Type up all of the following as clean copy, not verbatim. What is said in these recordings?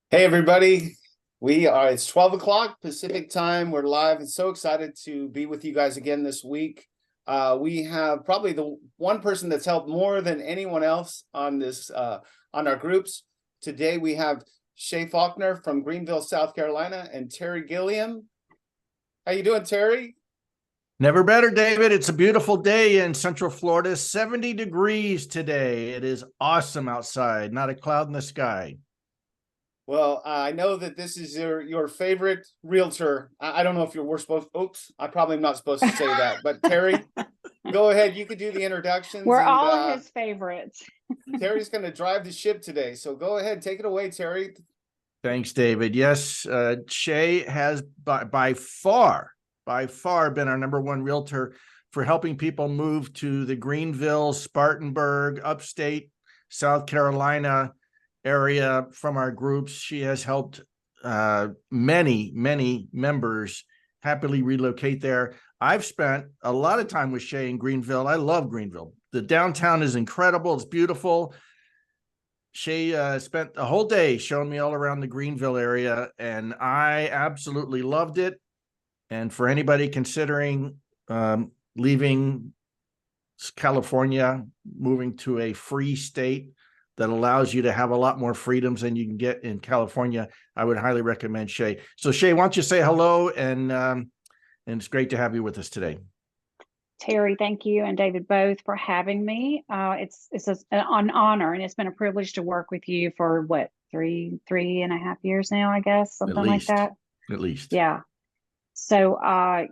Hey everybody, it's 12 o'clock Pacific time. We're live and so excited to be with you guys again this week. We have probably the one person that's helped more than anyone else on this on our groups. Today we have Shay Felknor from Greenville, South Carolina, and Terry Gilliam. How you doing, Terry? Never better, David. It's a beautiful day in Central Florida. 70 degrees today. It is awesome outside, not a cloud in the sky. Well, I know that this is your favorite realtor. I don't know if we're supposed. Oops, I probably am not supposed to say that. But Terry, go ahead. You could do the introductions, We're and all his favorites. Terry's going to drive the ship today. So go ahead, take it away, Terry. Thanks, David. Yes, Shay has by far been our number one realtor for helping people move to the Greenville, Spartanburg, upstate South Carolina area from our groups. She has helped many members happily relocate there. I've spent a lot of time with Shay in Greenville. I love Greenville. The downtown is incredible. It's beautiful. Shay spent the whole day showing me all around the Greenville area, and I absolutely loved it. And for anybody considering leaving California, moving to a free state that allows you to have a lot more freedoms than you can get in California, I would highly recommend Shay. So Shay, why don't you say hello, and it's great to have you with us today. Terry, thank you, and David both for having me. It's an honor, and it's been a privilege to work with you for what, three and a half years now, I guess, something like that. At least. Yeah. So,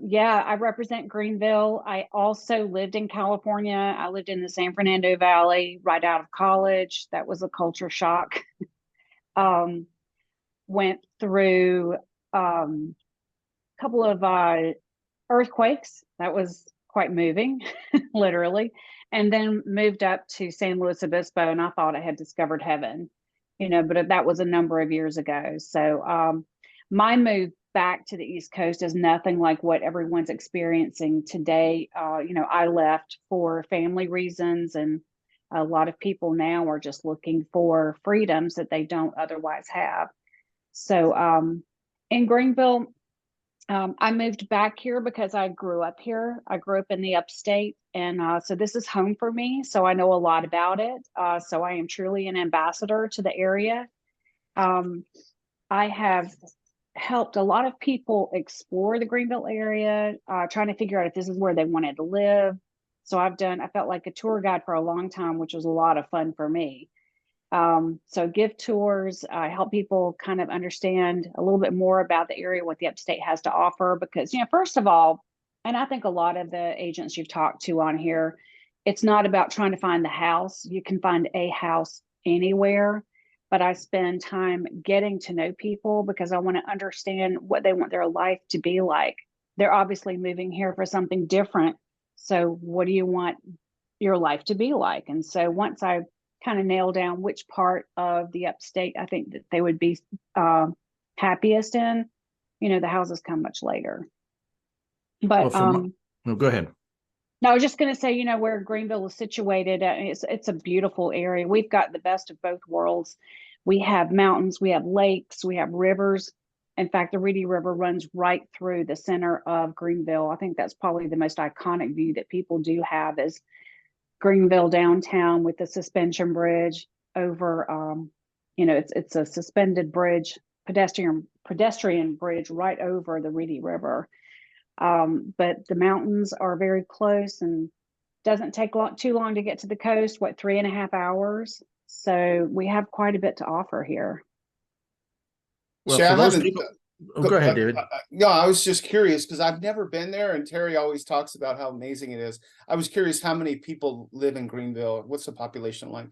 yeah, I represent Greenville. I also lived in California. I lived in the San Fernando Valley right out of college. That was a culture shock. Went through a couple of earthquakes. That was quite moving, literally. And then moved up to San Luis Obispo, and I thought I had discovered heaven, but that was a number of years ago. So my move back to the East Coast is nothing like what everyone's experiencing today. I left for family reasons, and a lot of people now are just looking for freedoms that they don't otherwise have. So in Greenville, I moved back here because I grew up here. I grew up in the upstate, and so this is home for me. So I know a lot about it. So I am truly an ambassador to the area. I have helped a lot of people explore the Greenville area, trying to figure out if this is where they wanted to live. So I felt like a tour guide for a long time, which was a lot of fun for me. So give tours, help people kind of understand a little bit more about the area, what the upstate has to offer. Because, first of all, and I think a lot of the agents you've talked to on here, it's not about trying to find the house. You can find a house anywhere, but I spend time getting to know people because I want to understand what they want their life to be like. They're obviously moving here for something different. So what do you want your life to be like? And so once I kind of nail down which part of the upstate I think that they would be happiest in, the houses come much later. But go ahead. No, I was just going to say, where Greenville is situated, it's a beautiful area. We've got the best of both worlds. We have mountains, we have lakes, we have rivers. In fact, the Reedy River runs right through the center of Greenville. I think that's probably the most iconic view that people do have is Greenville downtown with the suspension bridge over, it's a suspended bridge, pedestrian bridge right over the Reedy River. But the mountains are very close and doesn't take too long to get to the coast, 3.5 hours. So we have quite a bit to offer here. Well, for those people, go ahead, David. No, I was just curious because I've never been there, and Terry always talks about how amazing it is. I was curious how many people live in Greenville. What's the population like?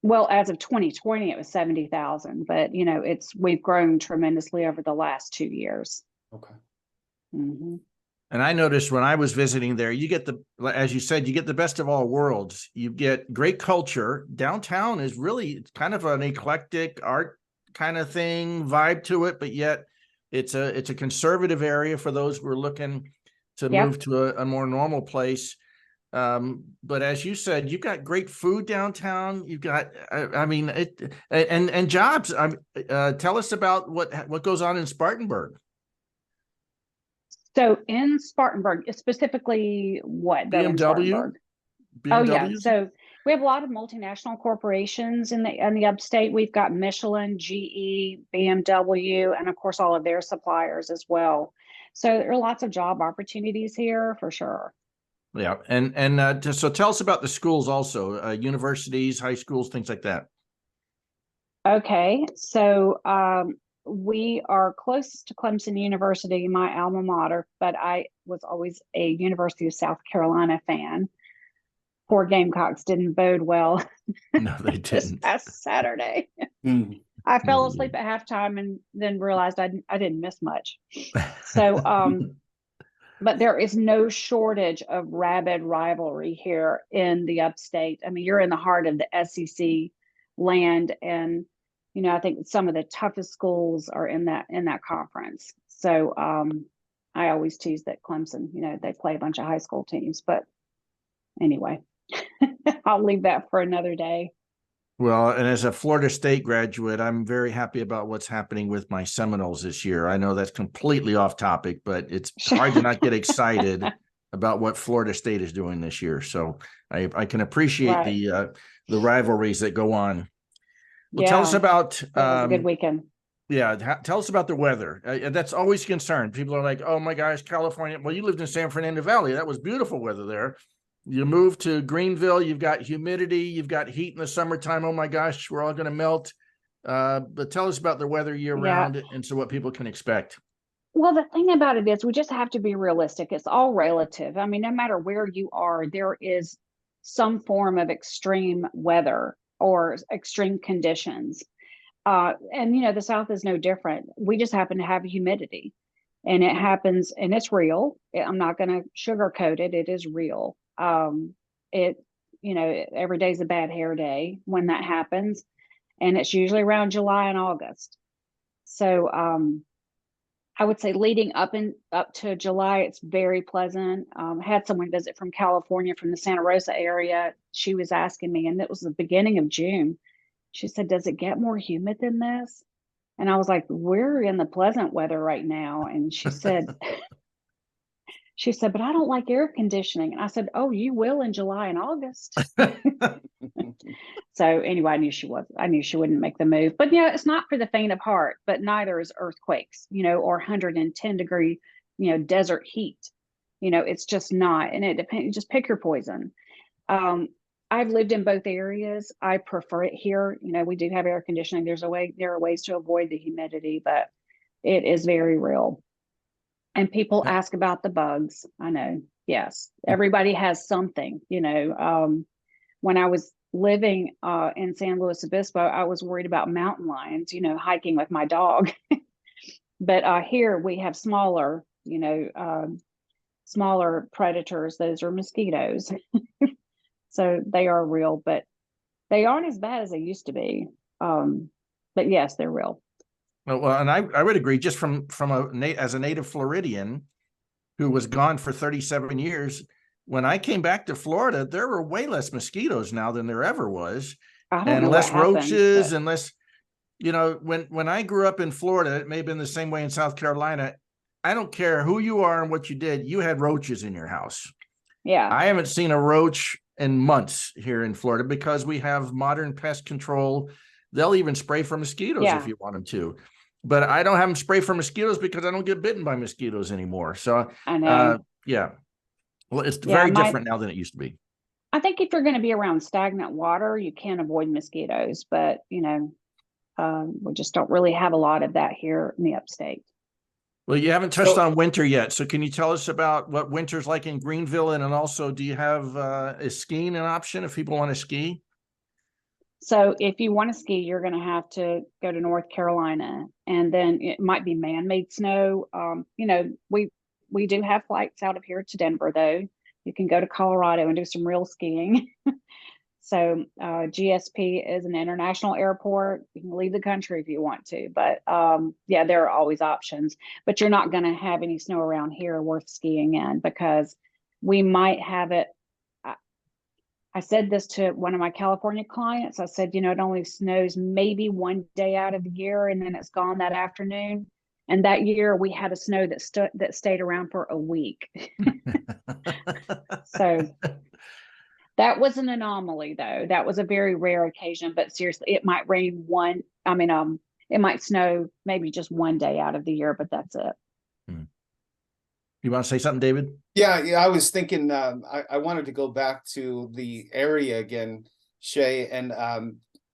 Well, as of 2020, it was 70,000, but we've grown tremendously over the last 2 years. Okay. Mm-hmm. And I noticed when I was visiting there, as you said, you get the best of all worlds. You get great culture. Downtown is really kind of an eclectic art kind of thing, vibe to it, but yet it's a conservative area for those who are looking to move to a more normal place. But as you said, you've got great food downtown. You've got, I mean, and jobs. Tell us about what goes on in Spartanburg. So in Spartanburg, specifically what though in BMW, Spartanburg? Oh yeah. BMWs. So we have a lot of multinational corporations in the upstate. We've got Michelin, GE, BMW, and of course all of their suppliers as well. So there are lots of job opportunities here for sure. Yeah, and so tell us about the schools also, universities, high schools, things like that. Okay, so we are close to Clemson University, my alma mater, but I was always a University of South Carolina fan. Poor Gamecocks didn't bode well. No, they this didn't. past Saturday. I fell asleep at halftime and then realized I didn't miss much. So, but there is no shortage of rabid rivalry here in the upstate. I mean, you're in the heart of the SEC land, and you know, I think some of the toughest schools are in that conference. So I always tease that Clemson, you know, they play a bunch of high school teams, but anyway, I'll leave that for another day. Well, and as a Florida State graduate, I'm very happy about what's happening with my Seminoles this year. I know that's completely off topic, but it's hard to not get excited about what Florida State is doing this year. So I can appreciate the rivalries that go on. Well, tell us about it was a good weekend. Yeah, tell us about the weather. That's always a concern. People are like, "Oh my gosh, California." Well, you lived in San Fernando Valley. That was beautiful weather there. You move to Greenville, you've got humidity, you've got heat in the summertime. Oh my gosh, we're all going to melt. But tell us about the weather year round and so what people can expect. Well, the thing about it is we just have to be realistic. It's all relative. I mean, no matter where you are, there is some form of extreme weather or extreme conditions. And, you know, the South is no different. We just happen to have humidity, and it happens, and it's real. I'm not going to sugarcoat it. It is real. You know, every day's a bad hair day when that happens, and it's usually around July and August. So I would say leading up to July, it's very pleasant. Had someone visit from California, from the Santa Rosa area. She was asking me, and it was the beginning of June. She said, "Does it get more humid than this?" And I was like, "We're in the pleasant weather right now." And she said, "But I don't like air conditioning." And I said, "Oh, you will in July and August." So anyway, I knew she wouldn't make the move. But you know, it's not for the faint of heart, but neither is earthquakes, you know, or 110-degree, you know, desert heat. You know, it's just not. And it depends, just pick your poison. I've lived in both areas. I prefer it here. You know, we do have air conditioning. There are ways to avoid the humidity, but it is very real. And people ask about the bugs. I know. Yes. Everybody has something, you know. When I was living in San Luis Obispo, I was worried about mountain lions, you know, hiking with my dog. But here we have smaller, you know, smaller predators. Those are mosquitoes. So they are real, but they aren't as bad as they used to be. But yes, they're real. Well, and I would agree. Just as a native Floridian who was gone for 37 years, when I came back to Florida, there were way less mosquitoes now than there ever was, and less roaches, and less. You know, when I grew up in Florida, it may have been the same way in South Carolina. I don't care who you are and what you did, you had roaches in your house. Yeah, I haven't seen a roach in months here in Florida because we have modern pest control. They'll even spray for mosquitoes if you want them to. But I don't have them spray for mosquitoes because I don't get bitten by mosquitoes anymore. So I know. Well, it's very different now than it used to be. I think if you're going to be around stagnant water, you can't avoid mosquitoes. But, you know, we just don't really have a lot of that here in the upstate. Well, you haven't touched on winter yet. So can you tell us about what winter's like in Greenville? And then also, do you have is skiing an option if people want to ski? So if you want to ski, you're going to have to go to North Carolina, and then it might be man-made snow. You know, we do have flights out of here to Denver, though. You can go to Colorado and do some real skiing. So GSP is an international airport. You can leave the country if you want to, but yeah, there are always options. But you're not going to have any snow around here worth skiing in, because we might have it I said this to one of my California clients. I said, you know, it only snows maybe one day out of the year, and then it's gone that afternoon. And that year we had a snow that stayed around for a week. So that was an anomaly, though. That was a very rare occasion. But seriously, it might rain it might snow maybe just one day out of the year, but that's it. You want to say something, David? Yeah, I was thinking, I wanted to go back to the area again, Shay, and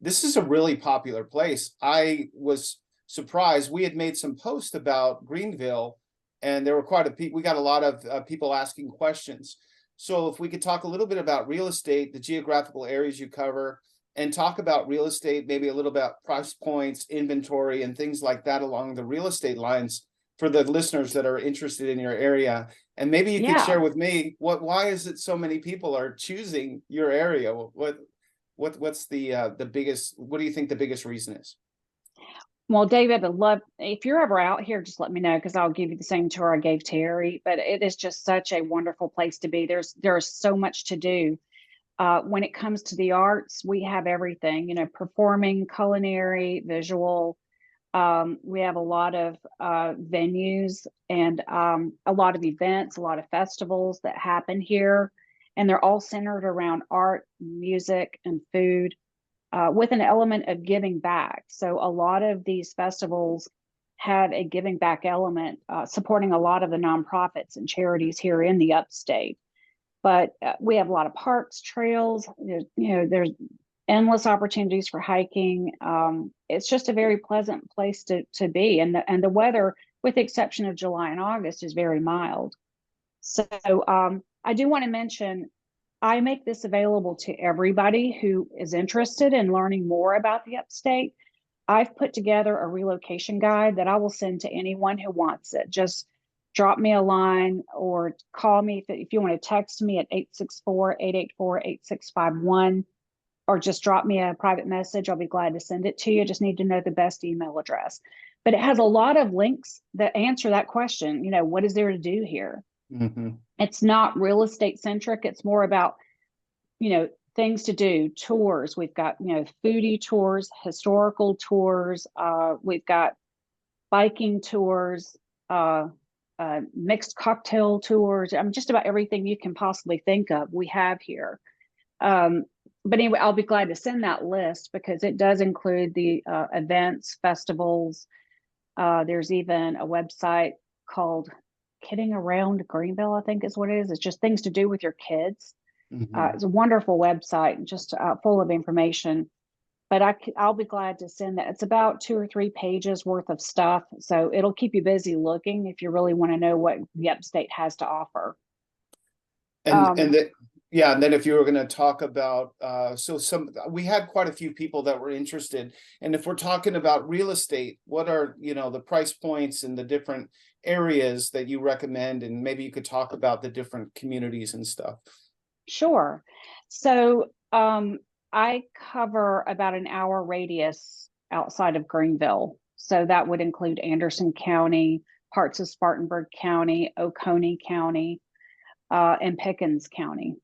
this is a really popular place. I was surprised. We had made some posts about Greenville, and there were we got a lot of people asking questions. So if we could talk a little bit about real estate, the geographical areas you cover, and talk about real estate, maybe a little about price points, inventory, and things like that along the real estate lines for the listeners that are interested in your area. And maybe you could share with me why is it so many people are choosing your area? What's the biggest, what do you think the biggest reason is? Well, David, I'd love, if you're ever out here, just let me know, because I'll give you the same tour I gave Terry. But it is just such a wonderful place to be. There's so much to do. When it comes to the arts, we have everything, you know, performing, culinary, visual. We have a lot of venues and a lot of events, a lot of festivals that happen here. And they're all centered around art, music, and food, with an element of giving back. So a lot of these festivals have a giving back element, supporting a lot of the nonprofits and charities here in the upstate. But we have a lot of parks, trails, there's endless opportunities for hiking. It's just a very pleasant place to be. And the weather, with the exception of July and August, is very mild. So I do want to mention, I make this available to everybody who is interested in learning more about the upstate. I've put together a relocation guide that I will send to anyone who wants it. Just drop me a line or call me if you want to text me at 864-884-8651, or just drop me a private message. I'll be glad to send it to you. Just need to know the best email address. But it has a lot of links that answer that question. You know, what is there to do here? Mm-hmm. It's not real estate centric. It's more about, you know, things to do, tours. We've got, you know, foodie tours, historical tours. We've got biking tours, mixed cocktail tours. Just about everything you can possibly think of, we have here. But anyway, I'll be glad to send that list, because it does include the events, festivals. There's even a website called Kidding Around Greenville, I think is what it is. It's just things to do with your kids. Mm-hmm. It's a wonderful website, just full of information. But I'll be glad to send that. It's about 2 or 3 pages worth of stuff. So it'll keep you busy looking if you really want to know what the upstate has to offer. And then if you were going to talk about, we had quite a few people that were interested. And if we're talking about real estate, what are, you know, the price points and the different areas that you recommend? And maybe you could talk about the different communities and stuff. Sure. So I cover about an hour radius outside of Greenville. So that would include Anderson County, parts of Spartanburg County, Oconee County, and Pickens County.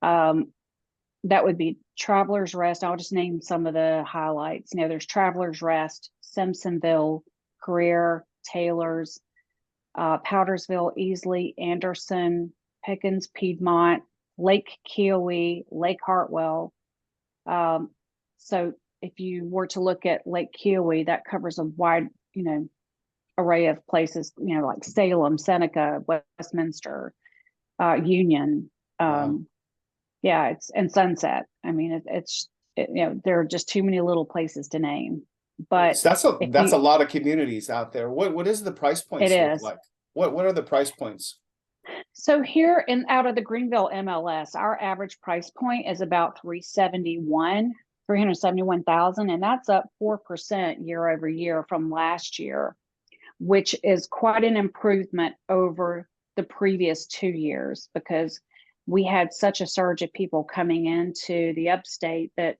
That would be Travelers Rest. I'll just name some of the highlights. You know, there's Travelers Rest, Simpsonville, Career, Taylors, Powdersville, Easley, Anderson, Pickens, Piedmont, Lake Keowee, Lake Hartwell. So if you were to look at Lake Keowee, that covers a wide, you know, array of places, you know, like Salem, Seneca, Westminster, Union. Yeah, and Sunset. I mean, you know, there are just too many little places to name. But so that's a lot of communities out there. What is the price points look like? What are the price points? So here out of the Greenville MLS, our average price point is about 371,000, and that's up 4% year over year from last year, which is quite an improvement over the previous 2 years, because we had such a surge of people coming into the upstate that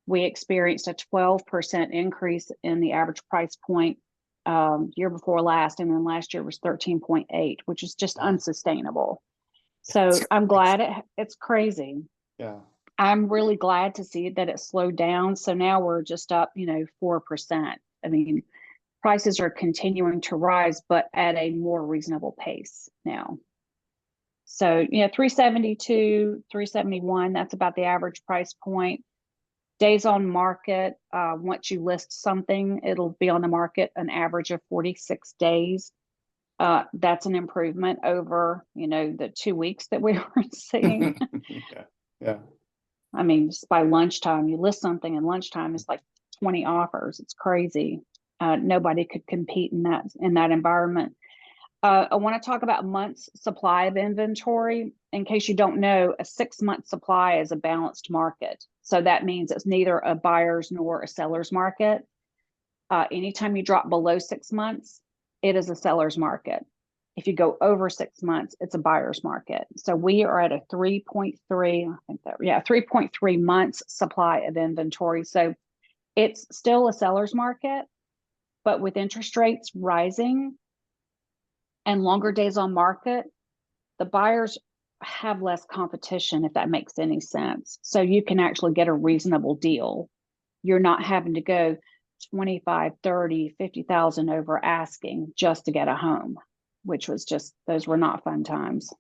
we experienced a 12% increase in the average price point year before last, and then last year was 13.8, which is just unsustainable. So I'm glad it's crazy. Yeah. I'm really glad to see that it slowed down. So now we're just up, 4%. I mean, prices are continuing to rise, but at a more reasonable pace now. So, 372, 371, that's about the average price point. Days on market, once you list something, it'll be on the market an average of 46 days. That's an improvement over, the 2 weeks that we were seeing. Yeah. I mean, just by lunchtime, you list something and lunchtime is like 20 offers. It's crazy. Nobody could compete in that environment. I want to talk about months supply of inventory. In case you don't know, a 6-month supply is a balanced market. So that means it's neither a buyer's nor a seller's market. Anytime you drop below 6 months, it is a seller's market. If you go over 6 months, it's a buyer's market. So we are at a 3.3 months supply of inventory. So it's still a seller's market, but with interest rates rising and longer days on market, the buyers have less competition, if that makes any sense. So you can actually get a reasonable deal. You're not having to go 25, 30, 50,000 over asking just to get a home, which was those were not fun times.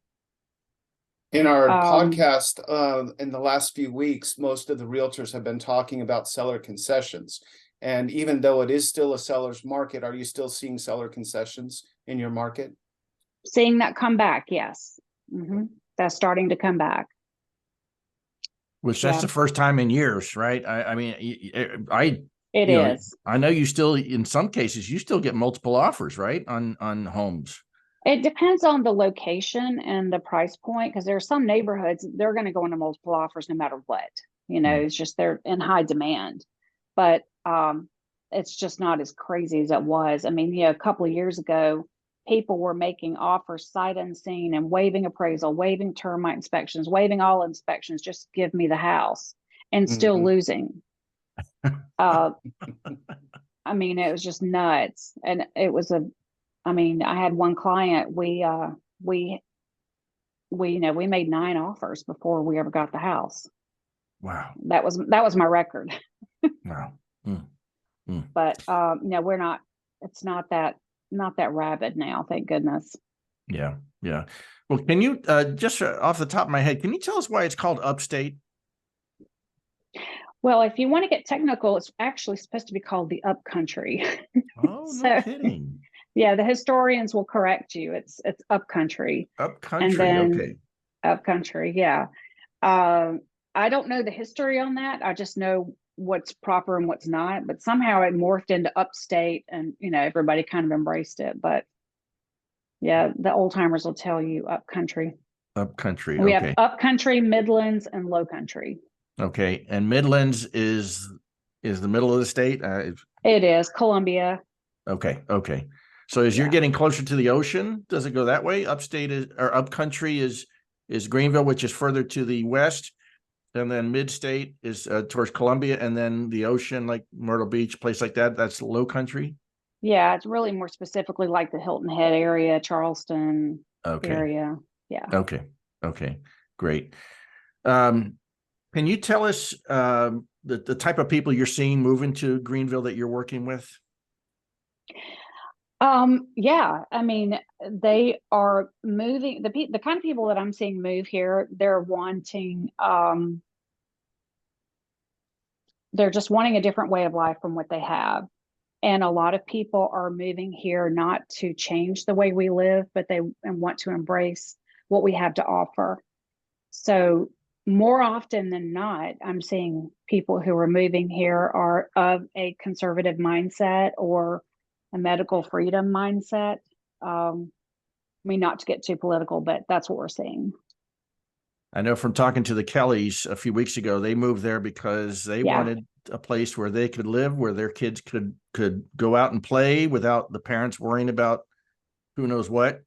In our podcast, in the last few weeks, most of the realtors have been talking about seller concessions. And even though it is still a seller's market, are you still seeing seller concessions in your market? Seeing that come back, yes. That's starting to come back. Which that's the first time in years, right? It is. I know you still, in some cases, you still get multiple offers, right? On homes. It depends on the location and the price point, because there are some neighborhoods, they're going to go into multiple offers no matter what. It's just they're in high demand. But it's just not as crazy as it was. I mean, a couple of years ago, people were making offers sight unseen and waiving appraisal, waiving termite inspections, waiving all inspections, just give me the house, and still losing. I mean, it was just nuts. And it was I had one client, we made 9 offers before we ever got the house. Wow. That was my record. Wow. But we're not, it's not that rabid now, thank goodness. Yeah. Well, can you just off the top of my head, can you tell us why it's called upstate? Well, if you want to get technical, it's actually supposed to be called the upcountry. Oh, no kidding. Yeah, the historians will correct you. It's upcountry. Upcountry, okay. Upcountry, yeah. I don't know the history on that. I just know what's proper and what's not, but somehow it morphed into upstate, and everybody kind of embraced it. But yeah, the old timers will tell you upcountry. Upcountry, we okay. have upcountry, Midlands, and low country. Okay, and Midlands is the middle of the state? It is Columbia. Okay. So as you're getting closer to the ocean, does it go that way? Upstate or upcountry is Greenville, which is further to the west, and then mid-state is towards Columbia, and then the ocean, like Myrtle Beach, place like that, that's low country? Yeah, it's really more specifically like the Hilton Head area, Charleston area. Yeah. Okay, great. Can you tell us the type of people you're seeing move into Greenville that you're working with? Yeah, I mean, they are moving, the kind of people that I'm seeing move here, they're just wanting a different way of life from what they have. And a lot of people are moving here not to change the way we live, but they want to embrace what we have to offer. So more often than not, I'm seeing people who are moving here are of a conservative mindset or a medical freedom mindset. I mean, not to get too political, but that's what we're seeing. I know from talking to the Kellys a few weeks ago, they moved there because they wanted a place where they could live, where their kids could go out and play without the parents worrying about who knows what.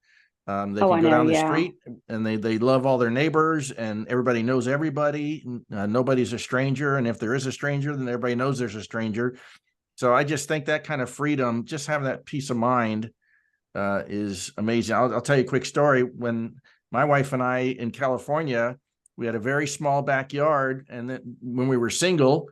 They can go down the street, and they love all their neighbors, and everybody knows everybody. Nobody's a stranger. And if there is a stranger, then everybody knows there's a stranger. So I just think that kind of freedom, just having that peace of mind is amazing. I'll tell you a quick story. When my wife and I in California, We had a very small backyard, and then when we were single,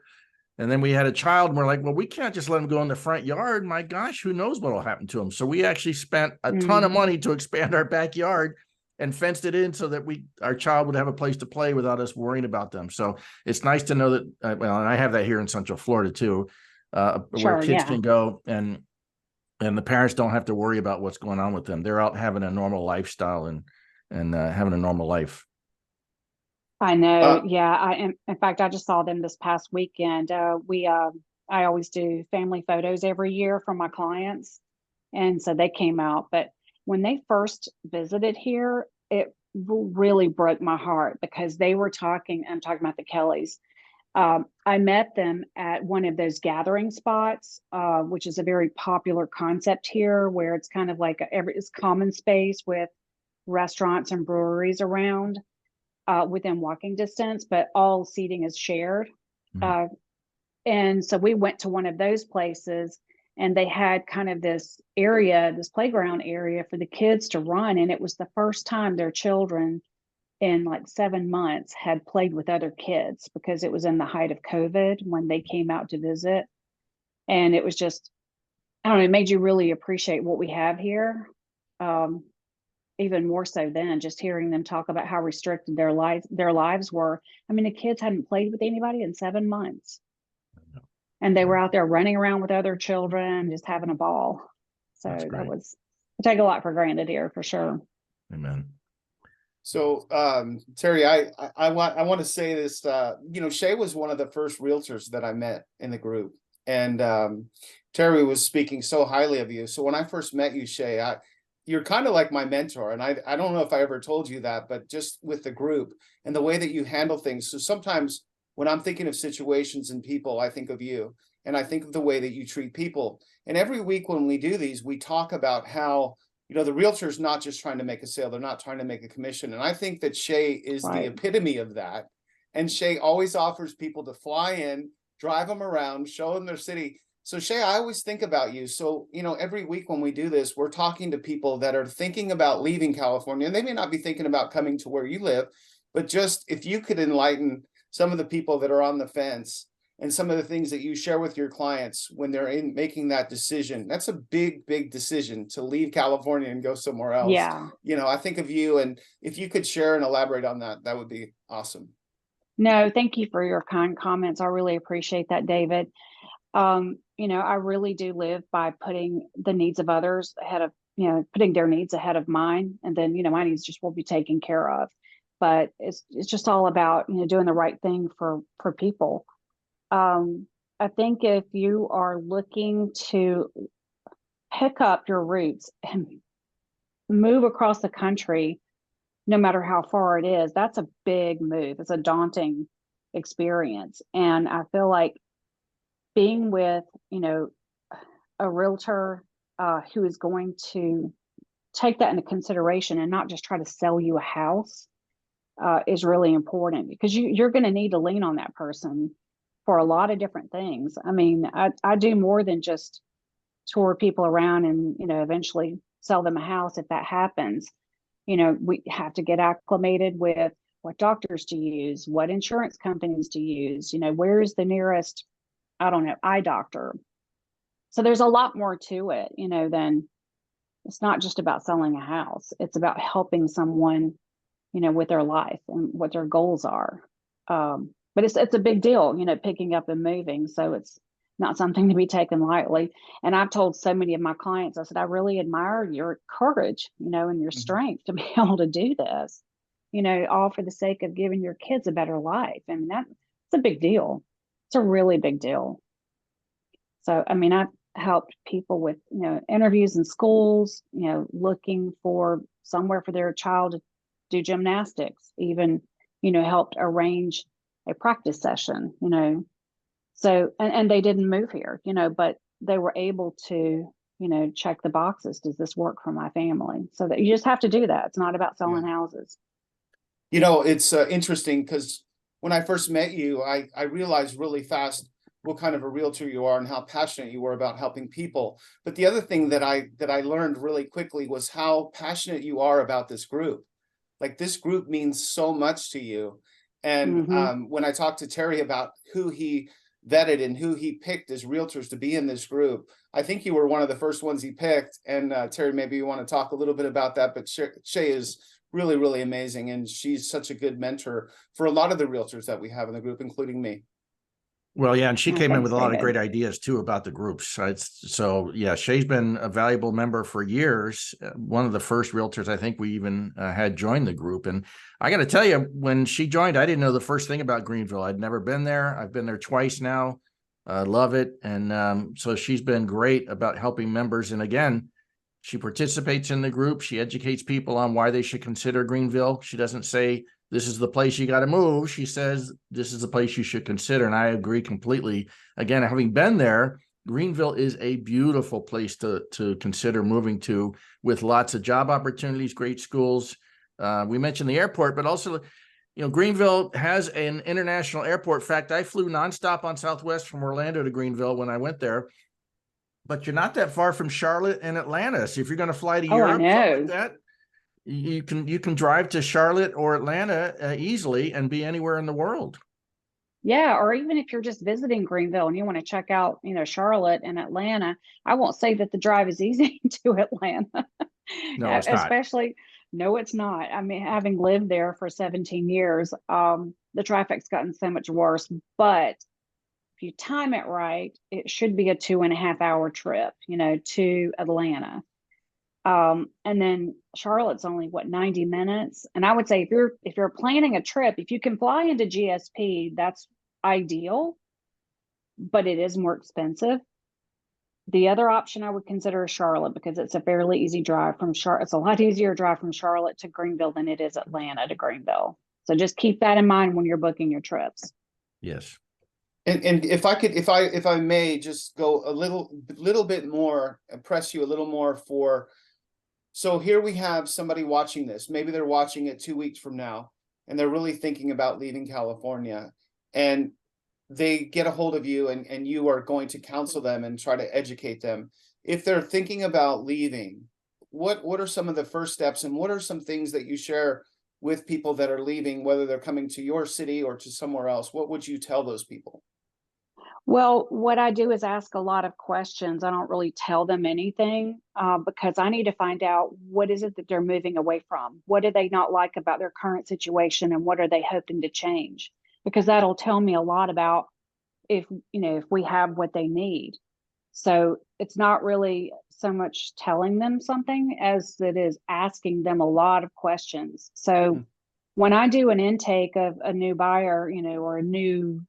and then we had a child, and we're like, well, we can't just let him go in the front yard. My gosh, who knows what will happen to him? So we actually spent a ton of money to expand our backyard and fenced it in so that our child would have a place to play without us worrying about them. So it's nice to know that, well, and I have that here in Central Florida too, where kids can go and the parents don't have to worry about what's going on with them. They're out having a normal lifestyle and having a normal life. I know. Yeah. In fact, I just saw them this past weekend. I always do family photos every year for my clients. And so they came out, but when they first visited here, it really broke my heart because they were talking, I'm talking about the Kellys. I met them at one of those gathering spots, which is a very popular concept here, where it's kind of like it's common space with restaurants and breweries around within walking distance, but all seating is shared. Mm-hmm. And so we went to one of those places, and they had kind of this playground area for the kids to run. And it was the first time their children in like 7 months had played with other kids, because it was in the height of COVID when they came out to visit. And it was just, I don't know, it made you really appreciate what we have here. Even more so than just hearing them talk about how restricted their lives were. I mean, the kids hadn't played with anybody in 7 months. And they were out there running around with other children, just having a ball. So that was, I take a lot for granted here for sure. Amen. So, Terry, I want to say this, Shay was one of the first realtors that I met in the group, and Terry was speaking so highly of you. So when I first met you, Shay, you're kind of like my mentor. And I don't know if I ever told you that, but just with the group and the way that you handle things. So sometimes when I'm thinking of situations and people, I think of you, and I think of the way that you treat people. And every week when we do these, we talk about how, the realtor is not just trying to make a sale. They're not trying to make a commission. And I think that Shay is the epitome of that. And Shay always offers people to fly in, drive them around, show them their city. So Shay, I always think about you. So, every week when we do this, we're talking to people that are thinking about leaving California, and they may not be thinking about coming to where you live, but just if you could enlighten some of the people that are on the fence and some of the things that you share with your clients when they're making that decision. That's a big, big decision to leave California and go somewhere else. Yeah. I think of you, and if you could share and elaborate on that, that would be awesome. No, thank you for your kind comments. I really appreciate that, David. I really do live by putting the needs of others ahead of, putting their needs ahead of mine. And then, my needs just will be taken care of. But it's just all about, doing the right thing for people. I think if you are looking to pick up your roots and move across the country, no matter how far it is, that's a big move. It's a daunting experience. And I feel like being with, a realtor who is going to take that into consideration and not just try to sell you a house is really important, because you're going to need to lean on that person for a lot of different things. I mean, I do more than just tour people around and, eventually sell them a house if that happens. We have to get acclimated with what doctors to use, what insurance companies to use, where's the nearest, I don't know, eye doctor. So there's a lot more to it, than it's not just about selling a house. It's about helping someone, with their life and what their goals are. But it's a big deal, picking up and moving. So it's not something to be taken lightly. And I've told so many of my clients, I said, I really admire your courage, and your strength to be able to do this, all for the sake of giving your kids a better life. I mean, that's a big deal. It's a really big deal. So, I mean, I've helped people with, interviews in schools, looking for somewhere for their child to do gymnastics, even, helped arrange a practice session, so, and they didn't move here, but they were able to, check the boxes. Does this work for my family? So that you just have to do that. It's not about selling houses. It's interesting, because when I first met you, I realized really fast what kind of a realtor you are and how passionate you were about helping people. But the other thing that I learned really quickly was how passionate you are about this group. Like, this group means so much to you. And Mhm. when I talked to Terry about who he vetted and who he picked as realtors to be in this group, I think you were one of the first ones he picked. And Terry, maybe you want to talk a little bit about that, but Shay is really, really amazing. And she's such a good mentor for a lot of the realtors that we have in the group, including me. Well, yeah, and she Oh, came in thanks, with a lot of David. great ideas too about the groups. So yeah, Shay's been a valuable member for years. One of the first realtors I think we even had joined the group. And I got to tell you, when she joined, I didn't know the first thing about Greenville. I'd never been there. I've been there twice now. Love it. And so she's been great about helping members. And again, she participates in the group. She educates people on why they should consider Greenville. She doesn't say, this is the place you got to move. She says, this is the place you should consider. And I agree completely. Again, having been there, Greenville is a beautiful place to consider moving to, with lots of job opportunities, great schools. We mentioned the airport, but also, Greenville has an international airport. In fact, I flew nonstop on Southwest from Orlando to Greenville when I went there. But you're not that far from Charlotte and Atlanta. So if you're going to fly to Oh, I Europe, something like know. that, you can drive to Charlotte or Atlanta easily and be anywhere in the world. Yeah, or even if you're just visiting Greenville and you want to check out, Charlotte and Atlanta, I won't say that the drive is easy to Atlanta. No, it's not. Especially, no, it's not. I mean, having lived there for 17 years, the traffic's gotten so much worse. But if you time it right, it should be a 2.5 hour trip, to Atlanta. And then Charlotte's only 90 minutes. And I would say if you're planning a trip, if you can fly into GSP, that's ideal, but it is more expensive. The other option I would consider is Charlotte, because it's a fairly easy drive from Charlotte. It's a lot easier drive from Charlotte to Greenville than it is Atlanta to Greenville. So just keep that in mind when you're booking your trips. Yes. And if I may just go a little bit more, press you a little more for, so here we have somebody watching this. Maybe they're watching it 2 weeks from now, and they're really thinking about leaving California, and they get a hold of you, and you are going to counsel them and try to educate them. If they're thinking about leaving, what are some of the first steps, and what are some things that you share with people that are leaving, whether they're coming to your city or to somewhere else? What would you tell those people? Well, what I do is ask a lot of questions. I don't really tell them anything because I need to find out what is it that they're moving away from? What do they not like about their current situation, and what are they hoping to change? Because that'll tell me a lot about if we have what they need. So it's not really so much telling them something as it is asking them a lot of questions. So when I do an intake of a new buyer, or a new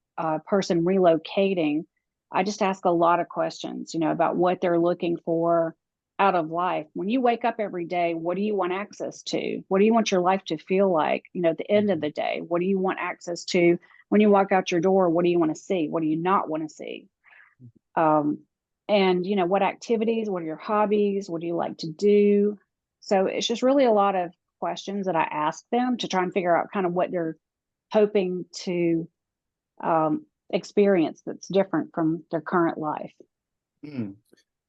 person relocating, I just ask a lot of questions, about what they're looking for out of life. When you wake up every day, what do you want access to? What do you want your life to feel like, at the end of the day? What do you want access to when you walk out your door? What do you want to see? What do you not want to see? And what activities, what are your hobbies? What do you like to do? So it's just really a lot of questions that I ask them to try and figure out kind of what they're hoping to experience that's different from their current life.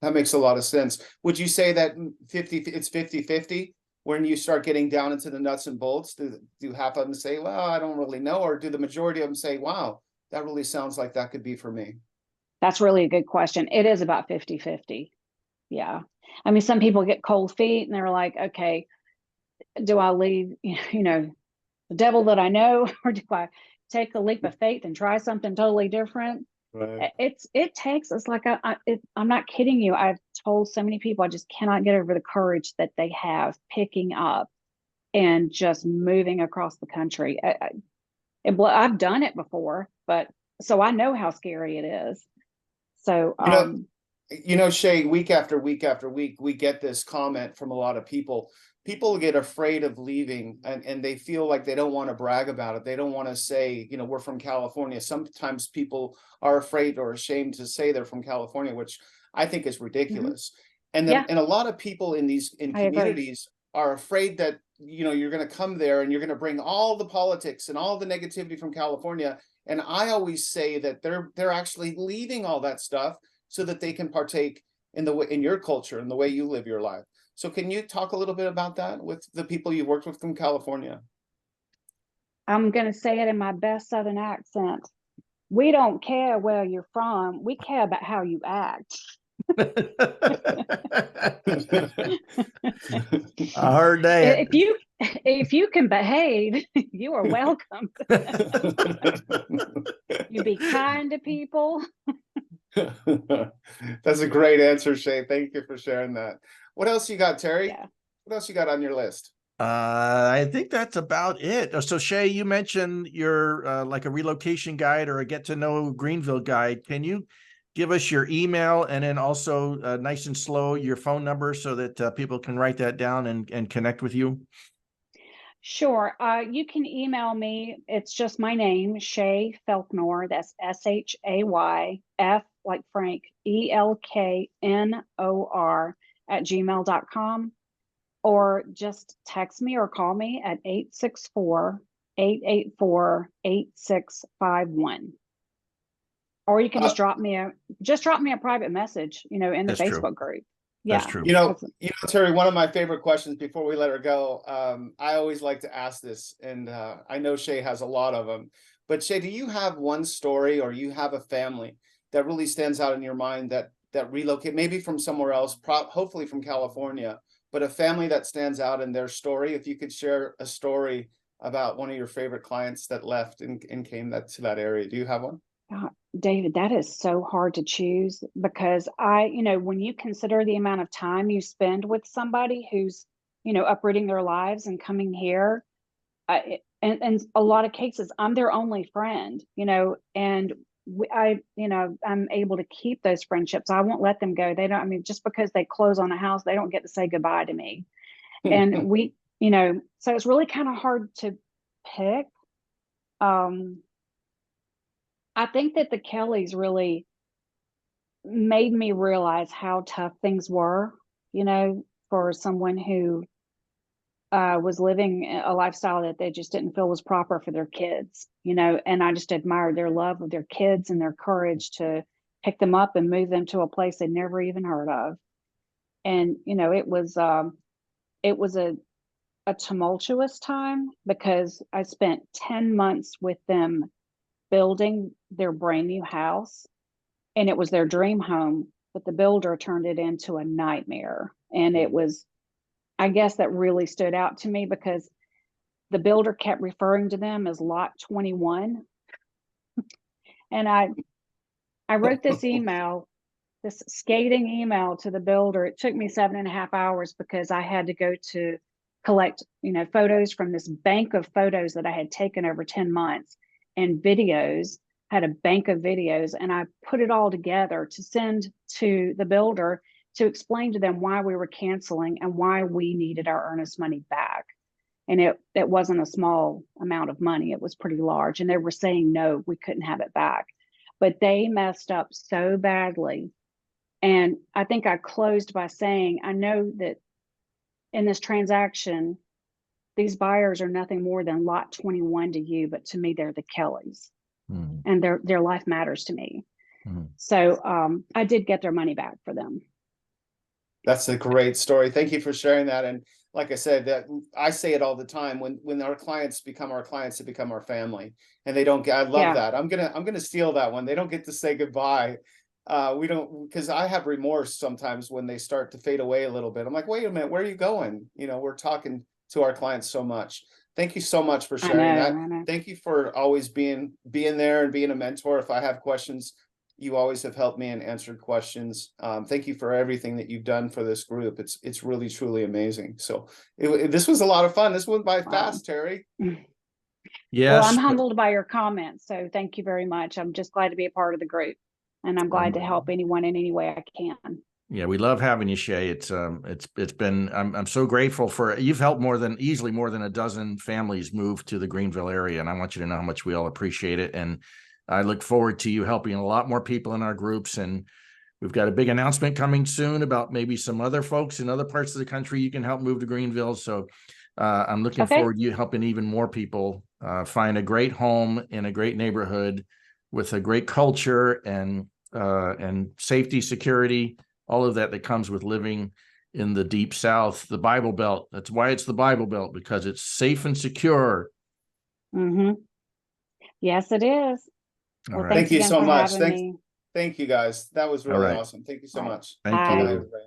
That makes a lot of sense. Would you say that it's 50-50 when you start getting down into the nuts and bolts? Do half of them say, well, I don't really know, or do the majority of them say, wow, that really sounds like that could be for me? That's really a good question. It is about 50-50. Yeah. I mean, some people get cold feet and they're like, okay, do I leave, the devil that I know, or do I take a leap of faith and try something totally different? Right. It's like, I'm not kidding you. I've told so many people, I just cannot get over the courage that they have picking up and just moving across the country. I've done it before, but so I know how scary it is. So, Shay, week after week after week, we get this comment from a lot of people. People get afraid of leaving, and they feel like they don't want to brag about it. They don't want to say, we're from California. Sometimes people are afraid or ashamed to say they're from California, which I think is ridiculous. And then, and a lot of people in communities are afraid that, you're going to come there and you're going to bring all the politics and all the negativity from California. And I always say that they're actually leaving all that stuff so that they can partake in your culture and the way you live your life. So can you talk a little bit about that with the people you worked with from California? I'm going to say it in my best Southern accent. We don't care where you're from. We care about how you act. A hard day. If you can behave, you are welcome. You be kind to people. That's a great answer, Shay. Thank you for sharing that. What else you got, Terry? Yeah. What else you got on your list? I think that's about it. So Shay, you mentioned you're like a relocation guide or a get to know Greenville guide. Can you give us your email and then also nice and slow your phone number so that people can write that down and connect with you? Sure. You can email me. It's just my name, Shay Felknor. That's SHAY F like Frank, ELKNOR @gmail.com. Or just text me or call me at 864-884-8651. Or you can just drop me a private message, in the That's true. Facebook group. That's Yeah. true. Terry, one of my favorite questions before we let her go, I always like to ask this, and I know Shay has a lot of them, but Shay, do you have one story or you have a family that really stands out in your mind that relocate maybe from somewhere else, hopefully from California, but a family that stands out in their story? If you could share a story about one of your favorite clients that left and came to that area. Do you have one? David, that is so hard to choose because when you consider the amount of time you spend with somebody who's, uprooting their lives and coming here, and a lot of cases, I'm their only friend, and I'm able to keep those friendships. I won't let them go. They don't, just because they close on a house, they don't get to say goodbye to me. And so it's really kind of hard to pick. I think that the Kellys really made me realize how tough things were, for someone who was living a lifestyle that they just didn't feel was proper for their kids, and I just admired their love of their kids and their courage to pick them up and move them to a place they'd never even heard of. And, it was a tumultuous time because I spent 10 months with them building their brand new house, and it was their dream home, but the builder turned it into a nightmare. And it was, I guess that really stood out to me because the builder kept referring to them as lot 21. And I wrote this scathing email to the builder. It took me 7.5 hours because I had to go to collect, photos from this bank of photos that I had taken over 10 months and videos, had a bank of videos, and I put it all together to send to the builder to explain to them why we were canceling and why we needed our earnest money back. And it wasn't a small amount of money. It was pretty large. And they were saying, no, we couldn't have it back. But they messed up so badly. And I think I closed by saying, I know that in this transaction, these buyers are nothing more than lot 21 to you, but to me, they're the Kellys. And their life matters to me. So I did get their money back for them. That's a great story. Thank you for sharing that. And like I said, that I say it all the time, when our clients become our clients, they become our family, and they don't get, I love that. I'm gonna steal that one. They don't get to say goodbye. We don't, because I have remorse sometimes when they start to fade away a little bit. I'm like, wait a minute, where are you going? We're talking to our clients so much. Thank you so much for sharing that. Thank you for always being there and being a mentor. If I have questions, you always have helped me and answered questions. Thank you for everything that you've done for this group. It's really, truly amazing. So this was a lot of fun. This went by fast, Terry. Yes. Well, I'm humbled by your comments. So thank you very much. I'm just glad to be a part of the group, and I'm glad to help anyone in any way I can. Yeah, we love having you, Shay. It's been, I'm so grateful you've helped easily more than a dozen families move to the Greenville area. And I want you to know how much we all appreciate it. And I look forward to you helping a lot more people in our groups. And we've got a big announcement coming soon about maybe some other folks in other parts of the country you can help move to Greenville. So I'm looking forward to you helping even more people find a great home in a great neighborhood with a great culture and safety, security, all of that comes with living in the Deep South, the Bible Belt. That's why it's the Bible Belt, because it's safe and secure Mm-hmm. Yes, it is. All Well, right. thanks Thank you again so for much. having me. Thank you guys. That was really right. awesome. Thank you so All right. much. Thank Bye. Bye, you. everybody.